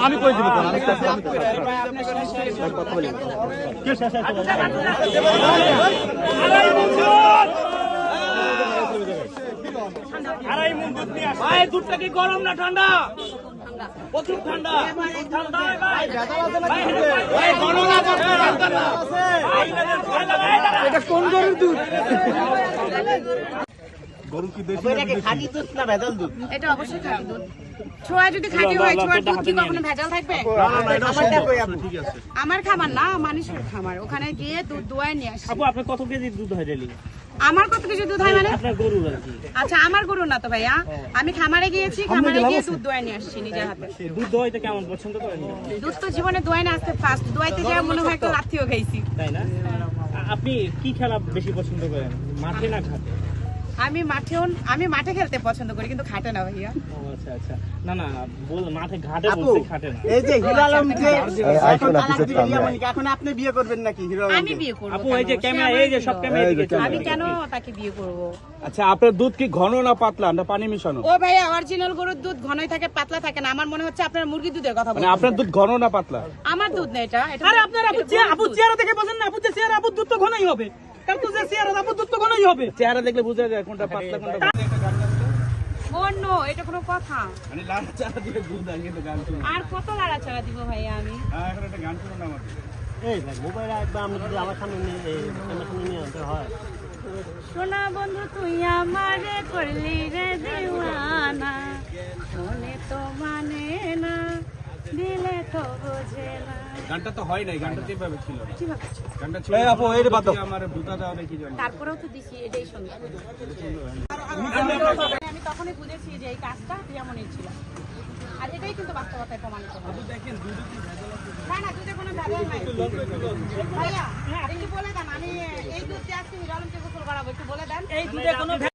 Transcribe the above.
আমি করে দিব দুধটা কি গরম না ঠান্ডা? প্রচুর ঠান্ডা। এটা কোন গরুর দুধ? এটা অবশ্যই খাঁটি দুধ। ছোয়া যদি খাঁটি হয়, ছোয়ার দুধ কি কখনো ভেজাল থাকবে? আমার খামার না, মানুষের খামার। ওখানে গিয়ে দুধ দোয়ায় নিয়ে আসি। আপু আপনার কত কেজি দুধ হয় ডেইলি? আমার কত কেজি দুধ হয় মানে? আপনার গরুর আর কি। আচ্ছা, আমার গরু না তো ভাইয়া, আমি খামারে গিয়েছি, খামারে গিয়ে দুধ দোয়ায় নিয়ে আসছি নিজের হাতে। দুধ দোয়াইতে কেমন পছন্দ করেন? দুধ তো জীবনে দোয়ায় না আসতে ফার্স্ট, দোয়াইতে যা মনে হয় একটা লাথিও খাইছি। তাই না? আপনি কি খেলা বেশি পছন্দ করেন, মাঠে না ঘাটে? আমি মাঠে খেলতে পছন্দ করি, কিন্তু খাটে না ভাইয়া। আচ্ছা আচ্ছা, না না বল মাঠে ঘাটে বলতে খাটে না। এই যে হিরো আলম যে এখন আপনি বিয়ে করবেন নাকি? হিরো আলম আমি বিয়ে করব। আপু এই যে ক্যামেরা, এই যে সব ক্যামেরা এদিকে। আমি কেন তাকে বিয়ে করব? আচ্ছা, আপনার দুধ কি ঘন না পাতলা না পানি মিশানো? ও ভাইয়া, অরিজিনাল গরুর দুধ ঘনই থাকে, পাতলা থাকে না। আমার মনে হচ্ছে আপনারা মুরগির দুধের কথা বলছেন। মানে আপনার দুধ ঘন না পাতলা? আমার দুধ না এটা। আরে আপনার আপু চেহারা দেখে বোঝেন না? আপু যে চেহারা, আপু দুধ তো ঘনই হবে। কারণ তো যে চেহারা, আপু দুধ তো ঘনই হবে। চেহারা দেখলে বোঝা যায় কোনটা পাতলা কোনটা। অন্য এটা কোনো কথা? মানে লাল চারা দিয়ে দুধ আর কিন্তু গান শুনুন। আর কত লাড়াচাড়া দিব ভাইয়া আমি? এখন একটা গান শুনুন আমাদের। এই ভাই মোবাইল একবার আমি যদি আমার সামনে নিয়ে আনতে হয়। সোনা বন্ধু তুই আমারে করলি রে দিওয়ানা, মনে তো মানে না, দিলে তো বোঝে না। গানটা তো হয় নাই, গানটা কিভাবে ছিল? কিভাবে ছিল? গানটা ছিল আপু এই রে বাতো আমার ভূতা দাও দেখি জানি। তারপরেও তো দিছি, এটাই সুন্দর। আমি তখনই বুঝেছি যে এই কাজটা রিয়ামনির ছিল, আর এটাই কিন্তু বাস্তবতায় প্রমাণিত হয়। দেখেন দুধে কি ভেজাল আছে? না না, দুধে কোনো ভেজাল নাই ভাইয়া। একটু বলে দেন, আমি এই দুধ দিয়ে আজকে হিরো আলমকে গোসল করাবো, একটু বলে দেন। এই দুধে কোনো